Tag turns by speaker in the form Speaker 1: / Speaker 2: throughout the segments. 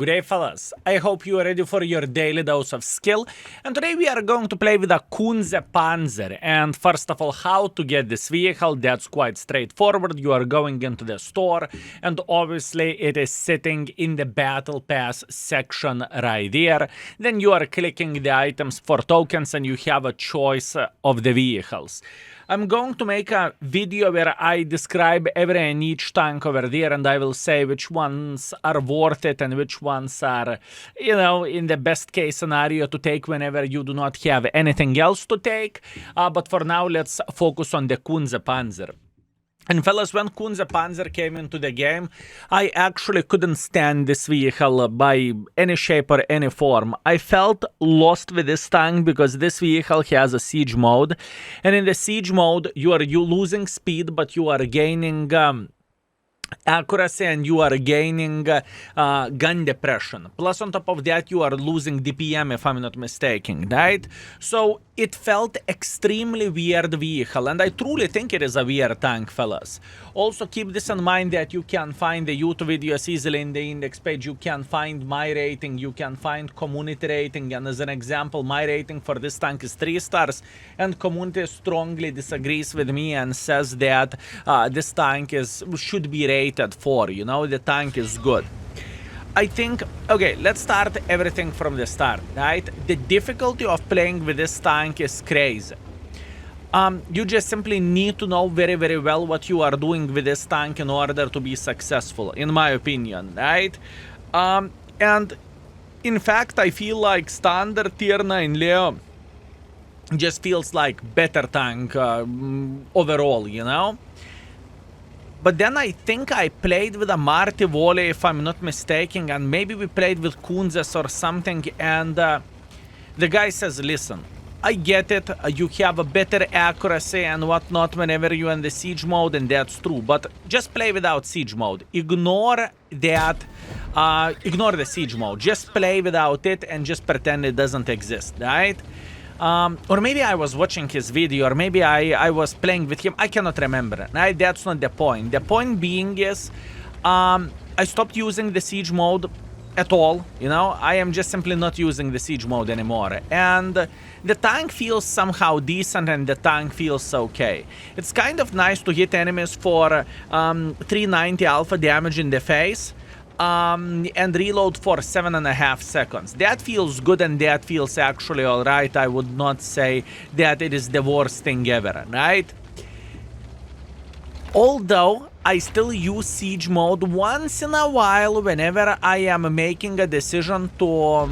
Speaker 1: Good day, fellas. I hope you are ready for your daily dose of skill. And today we are going to play with a Kunze Panzer. And first of all, how to get this vehicle, that's quite straightforward. You are going into the store, and obviously it is sitting in the Battle Pass section right there. Then you are clicking the items for tokens, and you have a choice of the vehicles. I'm going to make a video where I describe every and each tank over there, and I will say which ones are worth it and which ones are, in the best case scenario to take whenever you do not have anything else to take. But for now, let's focus on the Kunze Panzer. And fellas, when Kunze Panzer came into the game, I actually couldn't stand this vehicle by any shape or any form. I felt lost with this tank because this vehicle has a siege mode. And in the siege mode, you losing speed, but you are gaining accuracy, and you are gaining gun depression. Plus, on top of that, you are losing DPM, if I'm not mistaken, right? So it felt extremely weird vehicle, and I truly think it is a weird tank, fellas. Also, keep this in mind that you can find the YouTube videos easily in the index page. You can find my rating, you can find community rating, and as an example, my rating for this tank is 3 stars, and community strongly disagrees with me and says that this tank should be rated 4. The tank is good. I think, okay, let's start everything from the start, right? The difficulty of playing with this tank is crazy. You just simply need to know very, very well what you are doing with this tank in order to be successful, in my opinion, right? And in fact, I feel like standard tier 9 Leo just feels like better tank overall, But then I think I played with a Marty Volley, if I'm not mistaken, and maybe we played with Kunzes or something, and the guy says, listen, I get it, you have a better accuracy and whatnot whenever you're in the siege mode, and that's true, but just play without siege mode. Ignore that, ignore the siege mode. Just play without it and just pretend it doesn't exist, right? Or maybe I was watching his video, or maybe I was playing with him. I cannot remember, right? That's not the point. The point being is, I stopped using the siege mode at all, I am just simply not using the siege mode anymore. And the tank feels somehow decent, and the tank feels okay. It's kind of nice to hit enemies for 390 alpha damage in the face. And reload for 7.5 seconds. That feels good, and that feels actually alright. I would not say that it is the worst thing ever, right? Although I still use siege mode once in a while whenever I am making a decision to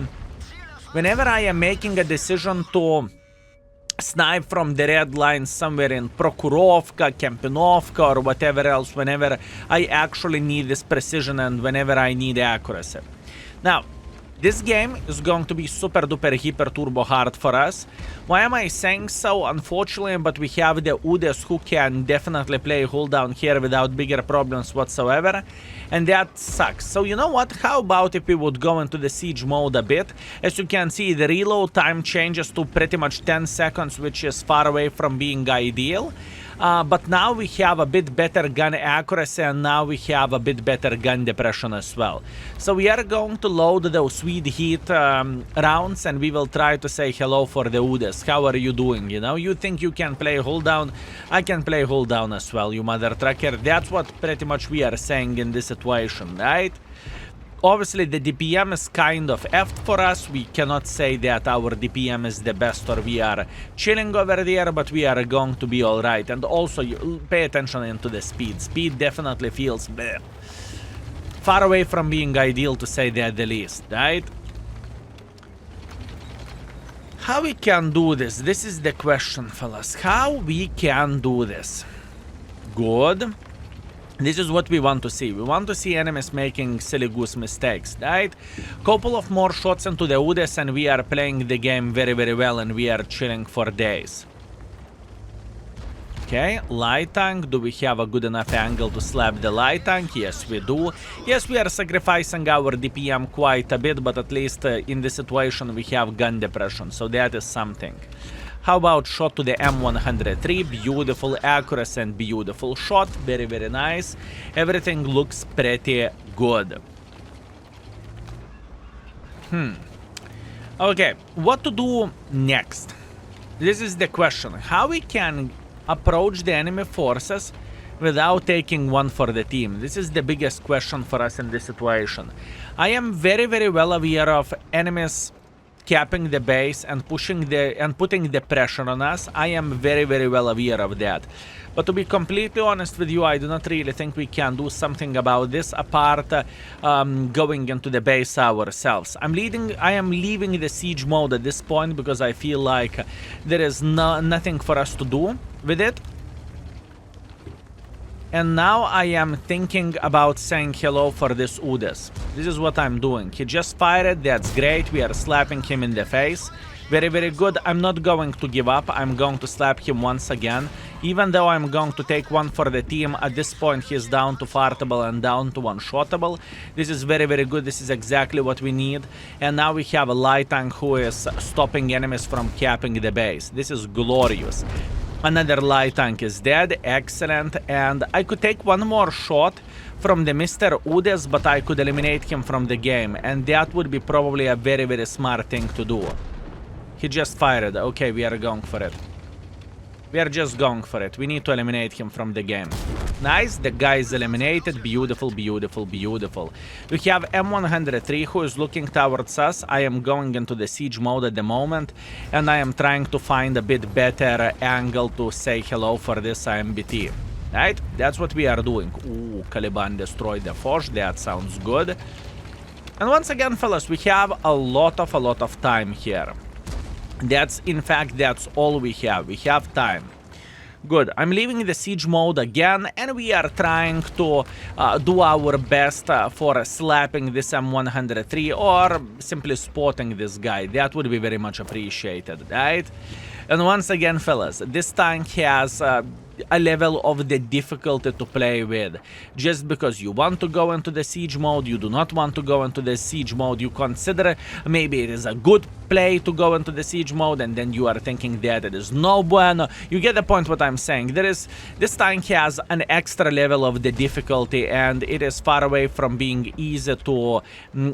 Speaker 1: snipe from the red line somewhere in Prokhurovka, Kempinovka, or whatever else, whenever I actually need this precision and whenever I need accuracy. Now, this game is going to be super duper hyper turbo hard for us. Why am I saying so? Unfortunately, but we have the Udes who can definitely play hold down here without bigger problems whatsoever, and that sucks. So you know what? How about if we would go into the siege mode a bit? As you can see, the reload time changes to pretty much 10 seconds, which is far away from being ideal. But now we have a bit better gun accuracy, and now we have a bit better gun depression as well. So we are going to load those sweet heat rounds, and we will try to say hello for the Udes. How are you doing? You think you can play hold down? I can play hold down as well, you mother trucker. That's what pretty much we are saying in this situation, right? Obviously, the DPM is kind of effed for us. We cannot say that our DPM is the best or we are chilling over there, but we are going to be alright. And also, you pay attention into the speed. Speed definitely feels bleh, far away from being ideal, to say that the least, right? How we can do this? This is the question, fellas. How we can do this? Good. This is what we want to see. We want to see enemies making silly goose mistakes, right? Couple of more shots into the Udes, and we are playing the game very, very well, and we are chilling for days. Okay, light tank. Do we have a good enough angle to slap the light tank? Yes, we do. Yes, we are sacrificing our DPM quite a bit, but at least in this situation we have gun depression, so that is something. How about shot to the M103? Beautiful accuracy and beautiful shot. Very, very nice. Everything looks pretty good. Okay, what to do next? This is the question. How we can approach the enemy forces without taking one for the team? This is the biggest question for us in this situation. I am very, very well aware of enemies capping the base and putting the pressure on us. I am very, very well aware of that. But to be completely honest with you, I do not really think we can do something about this apart going into the base ourselves. I am leaving the siege mode at this point because I feel like there is nothing for us to do with it. And now I am thinking about saying hello for this Udes. This is what I'm doing. He just fired, that's great, we are slapping him in the face. Very, very good. I'm not going to give up. I'm going to slap him once again. Even though I'm going to take one for the team, at this point he's down to fartable and down to one-shotable. This is very, very good. This is exactly what we need. And now we have a light tank who is stopping enemies from capping the base. This is glorious. Another light tank is dead. Excellent. And I could take one more shot from the Mr. Udes, but I could eliminate him from the game. And that would be probably a very, very smart thing to do. He just fired. Okay, we are going for it. We are just going for it. We need to eliminate him from the game. Nice. The guy is eliminated. Beautiful, beautiful, beautiful. We have M103 who is looking towards us. I am going into the siege mode at the moment. And I am trying to find a bit better angle to say hello for this IMBT. Right? That's what we are doing. Ooh, Caliban destroyed the Foch. That sounds good. And once again, fellas, we have a lot of time here. In fact, that's all we have. We have time. Good. I'm leaving the siege mode again, and we are trying to do our best for slapping this M103 or simply spotting this guy. That would be very much appreciated, right? And once again, fellas, this tank has a level of the difficulty to play with. Just because you want to go into the siege mode, you do not want to go into the siege mode, you consider maybe it is a good play to go into the siege mode, and then you are thinking that it is no bueno. You get the point what I'm saying. This tank has an extra level of the difficulty, and it is far away from being easy to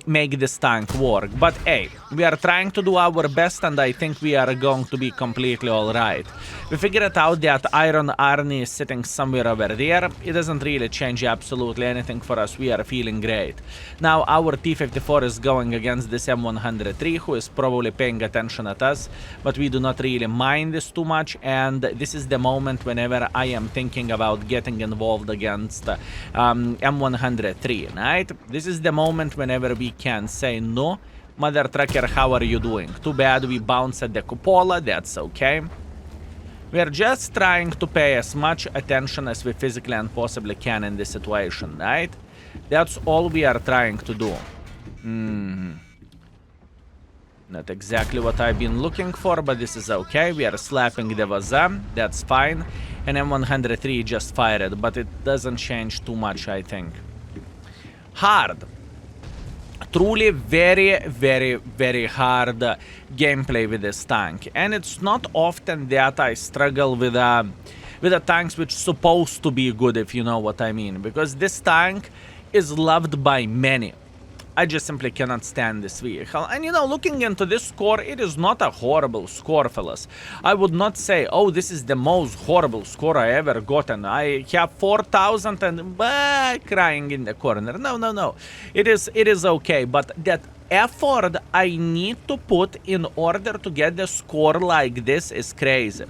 Speaker 1: make this tank work. But hey, we are trying to do our best, and I think we are going to be completely alright. We figured out that Iron Arnie is sitting somewhere over there. It doesn't really change absolutely anything for us. We are feeling great. Now our T-54 is going against this M103, who is probably paying attention at us, but we do not really mind this too much, and this is the moment whenever I am thinking about getting involved against M103, right? This is the moment whenever we can say, no, mother trucker, how are you doing? Too bad we bounce at the cupola, that's okay. We are just trying to pay as much attention as we physically and possibly can in this situation, right? That's all we are trying to do. Not exactly what I've been looking for, but this is okay. We are slapping the Vaza, that's fine. And M103 just fired, but it doesn't change too much, I think. Hard. Truly very, very, very hard gameplay with this tank. And it's not often that I struggle with the tanks which supposed to be good, if you know what I mean. Because this tank is loved by many. I just simply cannot stand this vehicle. And you know, looking into this score, it is not a horrible score, fellas. I would not say, oh, this is the most horrible score I ever gotten. I have 4,000 and crying in the corner. No, no, no. It is okay, but that effort I need to put in order to get the score like this is crazy.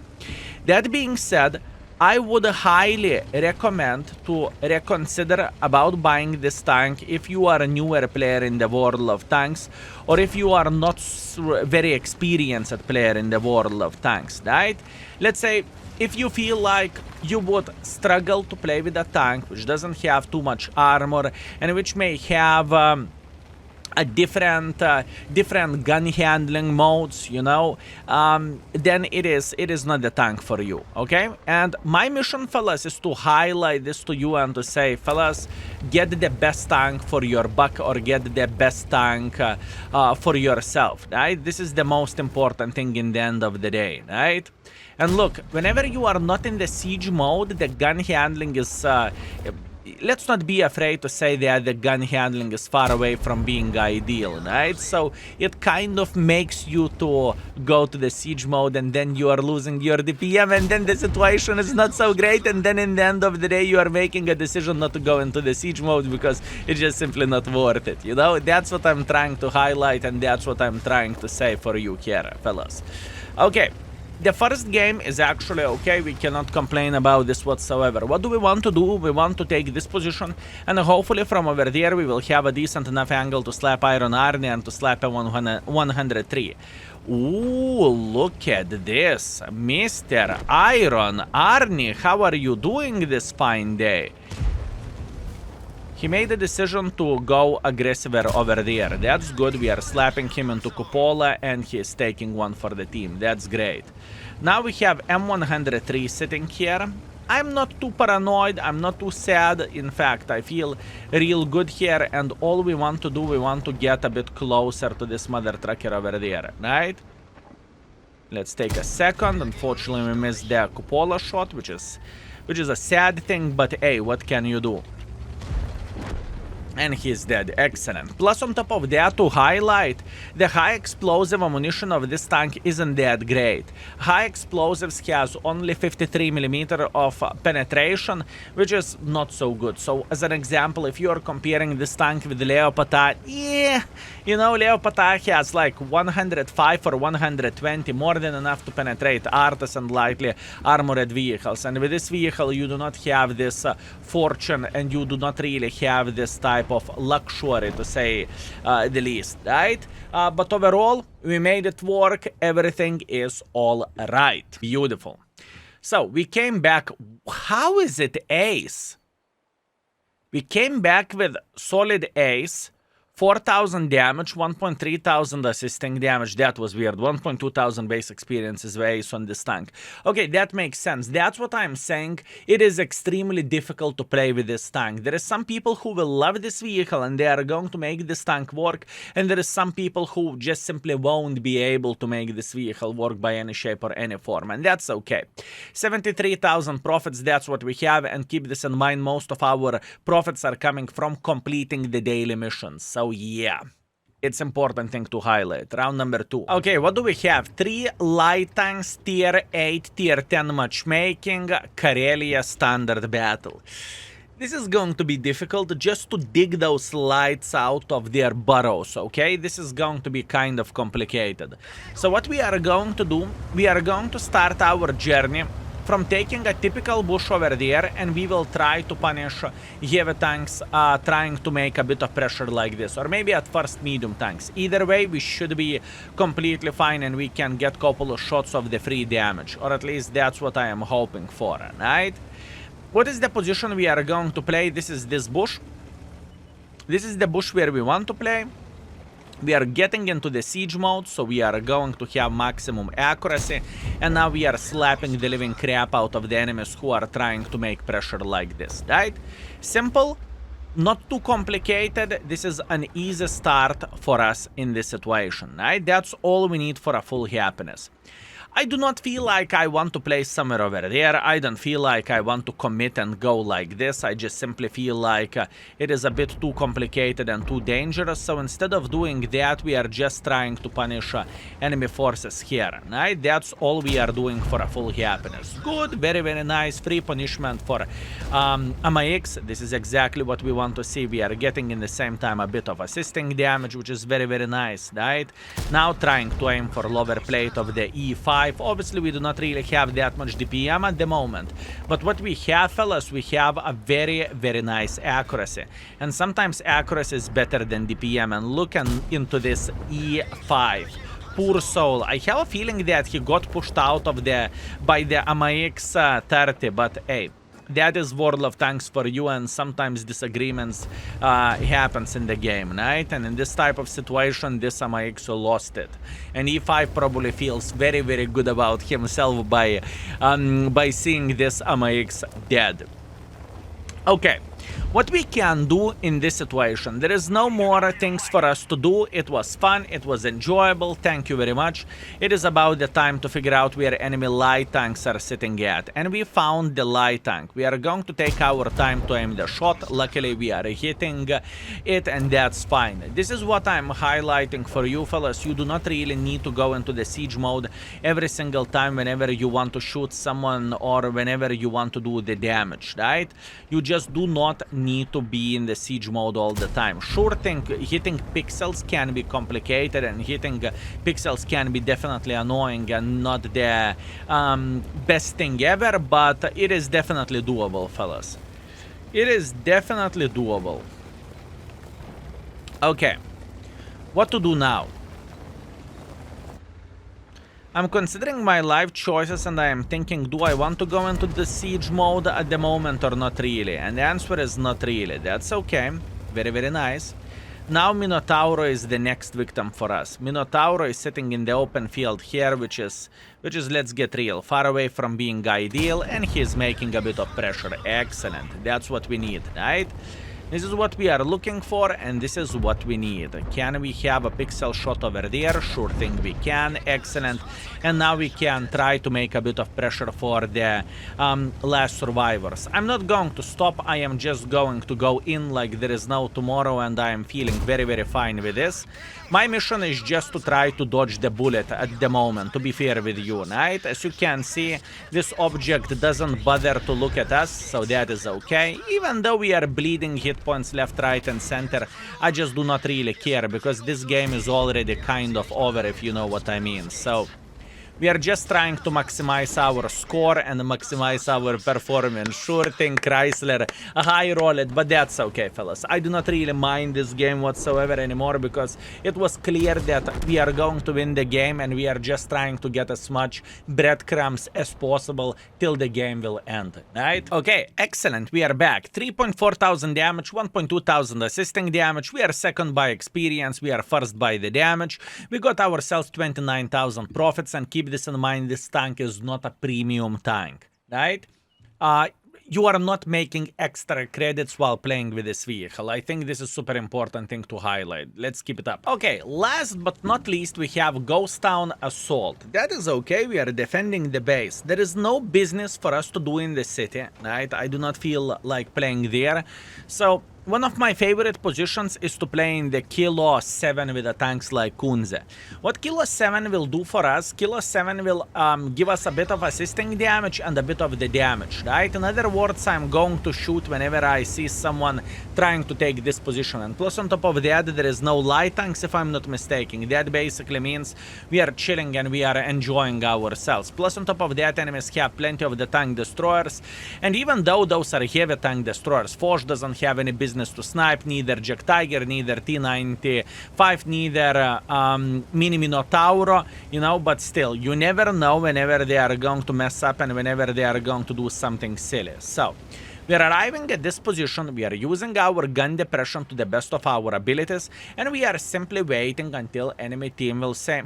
Speaker 1: That being said, I would highly recommend to reconsider about buying this tank if you are a newer player in the world of tanks, or if you are not very experienced player in the world of tanks, right? Let's say if you feel like you would struggle to play with a tank which doesn't have too much armor and which may have a different gun handling modes, you know, then it is not the tank for you, okay? And my mission, fellas, is to highlight this to you and to say, fellas, get the best tank for your buck, or get the best tank for yourself, right? This is the most important thing in the end of the day, right? And look, whenever you are not in the siege mode, the gun handling is let's not be afraid to say that the gun handling is far away from being ideal, right? So it kind of makes you to go to the siege mode, and then you are losing your DPM, and then the situation is not so great, and then in the end of the day you are making a decision not to go into the siege mode because it's just simply not worth it, you know? That's what I'm trying to highlight, and that's what I'm trying to say for you here, fellas. Okay. The first game is actually okay, we cannot complain about this whatsoever. What do we want to do? We want to take this position, and hopefully from over there we will have a decent enough angle to slap Iron Army and to slap a 103. Ooh, look at this. Mr. Iron Army, how are you doing this fine day? He made a decision to go aggressive over there. That's good. We are slapping him into Cupola, and he is taking one for the team. That's great. Now we have M103 sitting here. I'm not too paranoid. I'm not too sad. In fact, I feel real good here. And all we want to do, we want to get a bit closer to this mother trucker over there, right? Let's take a second. Unfortunately, we missed the Cupola shot, which is a sad thing. But hey, what can you do? And he's dead. Excellent. Plus, on top of that, to highlight, the high explosive ammunition of this tank isn't that great. High explosives has only 53mm of penetration, which is not so good. So, as an example, if you're comparing this tank with the Leopata, yeah, you know, Leopata has like 105 or 120, more than enough to penetrate Artis and lightly armored vehicles. And with this vehicle, you do not have this fortune, and you do not really have this type of luxury, to say the least, right? But overall, we made it work. Everything is all right. Beautiful. So we came back. How is it ace? We came back with solid ace. 4,000 damage, 1,300 assisting damage. That was weird. 1,200 base experience is ace on this tank. Okay, that makes sense. That's what I'm saying. It is extremely difficult to play with this tank. There is some people who will love this vehicle and they are going to make this tank work. And there is some people who just simply won't be able to make this vehicle work by any shape or any form. And that's okay. 73,000 profits, that's what we have. And keep this in mind, most of our profits are coming from completing the daily missions. So yeah, it's important thing to highlight. Round number 2. Okay, what do we have? 3 light tanks, tier 8, tier 10 matchmaking, Karelia standard battle. This is going to be difficult just to dig those lights out of their burrows, okay? This is going to be kind of complicated. So what we are going to do, we are going to start our journey from taking a typical bush over there, and we will try to punish heavy tanks trying to make a bit of pressure like this, or maybe at first medium tanks. Either way, we should be completely fine and we can get a couple of shots of the free damage, or at least that's what I am hoping for, right? What is the position we are going to play? This is this bush. This is the bush where we want to play. We are getting into the siege mode, so we are going to have maximum accuracy, and now we are slapping the living crap out of the enemies who are trying to make pressure like this, right? Simple, not too complicated. This is an easy start for us in this situation, right? That's all we need for a full happiness. I do not feel like I want to play somewhere over there. I don't feel like I want to commit and go like this. I just simply feel like it is a bit too complicated and too dangerous. So instead of doing that, we are just trying to punish enemy forces here, right? That's all we are doing for a full happiness. Good, very, very nice. Free punishment for MIX. This is exactly what we want to see. We are getting in the same time a bit of assisting damage, which is very, very nice, right? Now trying to aim for lower plate of the E5. Obviously, we do not really have that much DPM at the moment, but what we have, fellas, we have a very, very nice accuracy, and sometimes accuracy is better than DPM. And looking into this E5, poor soul, I have a feeling that he got pushed out of by the MIX 30, but hey, that is World of Tanks for you, and sometimes disagreements happens in the game, right? And in this type of situation, this MIX lost it. And E5 probably feels very, very good about himself by seeing this MIX dead. Okay, What we can do in this situation, there is no more things for us to do. It was fun, it was enjoyable, thank you very much. It is about the time to figure out where enemy light tanks are sitting at. And we found the light tank. We are going to take our time to aim the shot. Luckily we are hitting it, and that's fine. This is what I'm highlighting for you fellas. You do not really need to go into the siege mode every single time whenever you want to shoot someone or whenever you want to do the damage, right? You just do not need to be in the siege mode all the time. Sure thing, hitting pixels can be complicated, and hitting pixels can be definitely annoying and not the best thing ever, but it is definitely doable, fellas. It is definitely doable. Okay, what to do now? I'm considering my life choices, and I am thinking, do I want to go into the siege mode at the moment or not really? And the answer is not really. That's okay. Very, very nice. Now Minotauro is the next victim for us. Minotauro is sitting in the open field here, which is, let's get real, far away from being ideal, and he's making a bit of pressure. Excellent. That's what we need, right? This is what we are looking for, and this is what we need. Can we have a pixel shot over there? Sure thing we can. Excellent. And now we can try to make a bit of pressure for the last survivors. I'm not going to stop. I am just going to go in like there is no tomorrow, and I am feeling very, very fine with this. My mission is just to try to dodge the bullet at the moment, to be fair with you, right? As you can see, this object doesn't bother to look at us, so that is okay. Even though we are bleeding hit points left, right, and center, I just do not really care, because this game is already kind of over, if you know what I mean. So we are just trying to maximize our score and maximize our performance. Sure thing, Chrysler, a high roll it, but that's okay, fellas. I do not really mind this game whatsoever anymore, because it was clear that we are going to win the game, and we are just trying to get as much breadcrumbs as possible till the game will end, right? Okay, excellent, we are back. 3.4 thousand damage, 1.2 thousand assisting damage. We are second by experience, we are first by the damage. We got ourselves 29,000 profits, and keep this in mind, this tank is not a premium tank, right? You are not making extra credits while playing with this vehicle. I think this is super important thing to highlight. Let's keep it up. Okay, last but not least, we have Ghost Town Assault. That is okay, we are defending the base. There is no business for us to do in the city, right? I do not feel like playing there. So one of my favorite positions is to play in the Kilo 7 with the tanks like Kunze. What Kilo 7 will do for us, Kilo 7 will give us a bit of assisting damage and a bit of the damage, right? In other words, I'm going to shoot whenever I see someone trying to take this position. And plus on top of that, there is no light tanks, if I'm not mistaken. That basically means we are chilling and we are enjoying ourselves. Plus on top of that, enemies have plenty of the tank destroyers. And even though those are heavy tank destroyers, Foch doesn't have any business to snipe, neither Jack Tiger, neither T-95, neither Mini Minotauro, you know, but still, you never know whenever they are going to mess up and whenever they are going to do something silly. So we are arriving at this position, we are using our gun depression to the best of our abilities, and we are simply waiting until enemy team will say,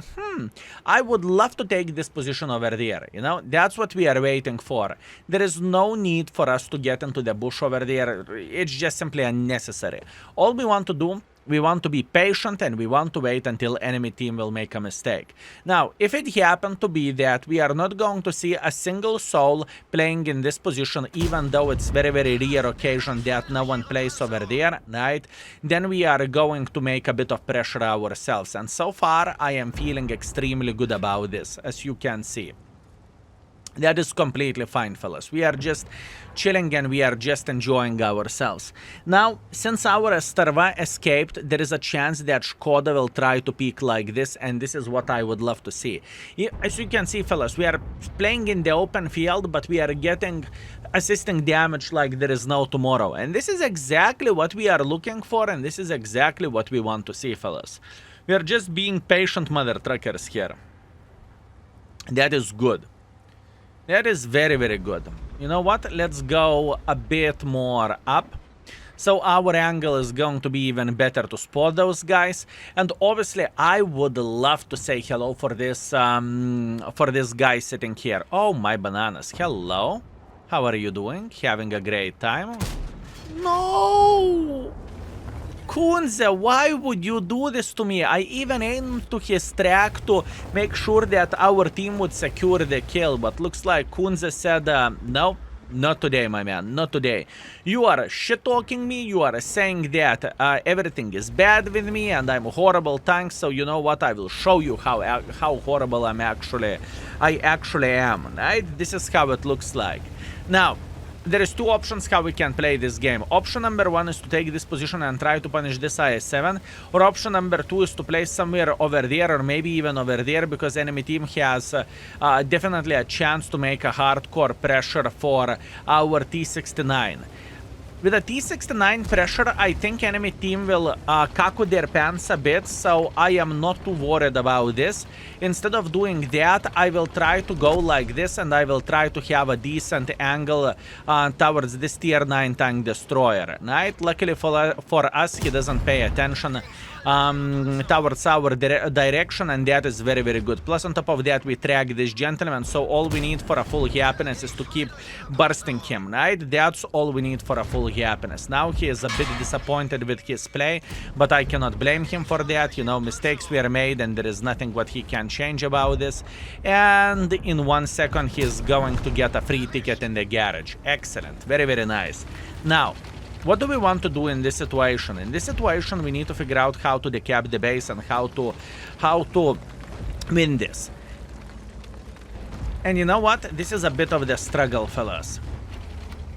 Speaker 1: I would love to take this position over there, you know, that's what we are waiting for. There is no need for us to get into the bush over there, it's just simply unnecessary. All we want to do, we want to be patient, and we want to wait until enemy team will make a mistake. Now, if it happened to be that we are not going to see a single soul playing in this position, even though it's very, very rare occasion that no one plays over there, right? Then we are going to make a bit of pressure ourselves. And so far, I am feeling extremely good about this, as you can see. That is completely fine, fellas. We are just chilling and we are just enjoying ourselves. Now, since our Starva escaped, there is a chance that Skoda will try to peek like this, and this is what I would love to see. As you can see, fellas, we are playing in the open field, but we are getting assisting damage like there is no tomorrow. And this is exactly what we are looking for, and this is exactly what we want to see, fellas. We are just being patient mother truckers here. That is good. That is very, very good. You know what? Let's go a bit more up. So our angle is going to be even better to spot those guys. And obviously, I would love to say hello for this guy sitting here. Oh, my bananas. Hello. How are you doing? Having a great time? No! Kunze, why would you do this to me? I even aimed to his track to make sure that our team would secure the kill, but looks like Kunze said, no, not today, my man, not today. You are shit-talking me, you are saying that everything is bad with me and I'm a horrible tank, so you know what, I will show you how horrible I actually am, right? This is how it looks like. Now, there is two options how we can play this game. Option number one is to take this position and try to punish this IS-7. Or option number two is to play somewhere over there or maybe even over there, because enemy team has definitely a chance to make a hardcore pressure for our T-69. With a T-69 pressure, I think enemy team will kaku their pants a bit, so I am not too worried about this. Instead of doing that, I will try to go like this, and I will try to have a decent angle towards this tier 9 tank destroyer, right? Luckily for us, he doesn't pay attention towards our direction, and that is very, very good. Plus, on top of that, we track this gentleman, so all we need for a full happiness is to keep bursting him, right? That's all we need for a full happiness. Now, he is a bit disappointed with his play, but I cannot blame him for that. You know, mistakes were made, and there is nothing what he can change about this. And in 1 second, he is going to get a free ticket in the garage. Excellent. Very, very nice. Now, what do we want to do in this situation? In this situation, we need to figure out how to decap the base and how to win this. And you know what? This is a bit of the struggle, fellas.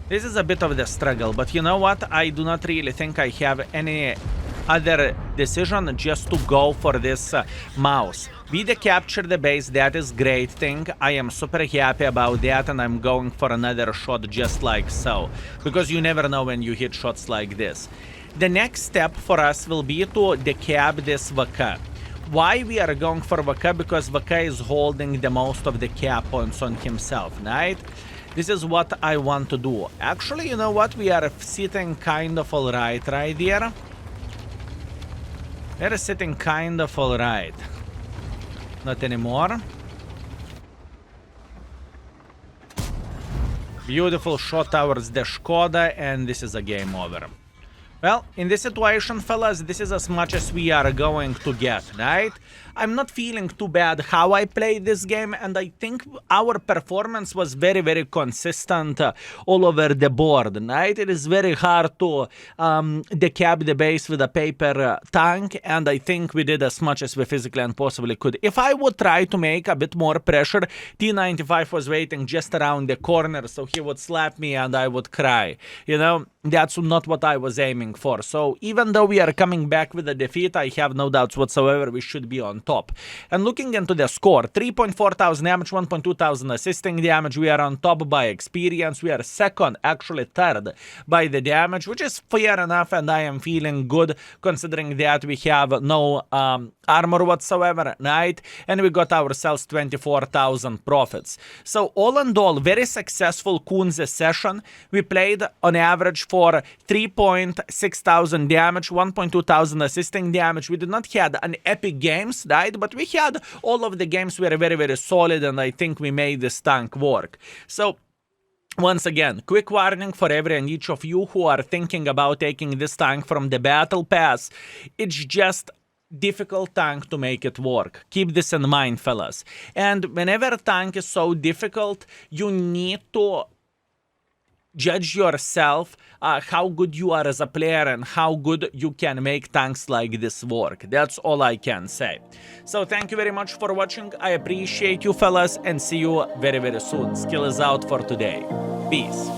Speaker 1: This is a bit of the struggle, but you know what? I do not really think I have any other decision just to go for this mouse. We capture the base, that is great thing. I am super happy about that, and I'm going for another shot just like so. Because you never know when you hit shots like this. The next step for us will be to decap this VK. Why we are going for VK? Because VK is holding the most of the cap points on himself, right? This is what I want to do. Actually, you know what? We are sitting kind of alright right here. We are sitting kind of alright. Not anymore. Beautiful shot towards the Skoda, and this is a game over. Well, in this situation, fellas, this is as much as we are going to get, right? I'm not feeling too bad how I played this game, and I think our performance was very, very consistent all over the board, right? It is very hard to decap the base with a paper tank, and I think we did as much as we physically and possibly could. If I would try to make a bit more pressure, T-95 was waiting just around the corner, so he would slap me and I would cry. You know, that's not what I was aiming for. So even though we are coming back with a defeat, I have no doubts whatsoever we should be on top. And looking into the score, 3.4 thousand damage, 1.2 thousand assisting damage. We are on top by experience. We are second, actually third, by the damage, which is fair enough, and I am feeling good considering that we have no armor whatsoever, right? And we got ourselves 24,000 profits. So all in all, very successful Kunze session. We played on average for 3.6 thousand damage, 1.2 thousand assisting damage. We did not have an epic games, right? But we had all of the games were very, very solid, and I think we made this tank work. So once again, quick warning for every and each of you who are thinking about taking this tank from the battle pass. It's just difficult tank to make it work. Keep this in mind, fellas. And whenever tank is so difficult, you need to judge yourself how good you are as a player and how good you can make tanks like this work. That's all I can say. So thank you very much for watching. I appreciate you, fellas, and see you very, very soon. Skill is out for today. Peace.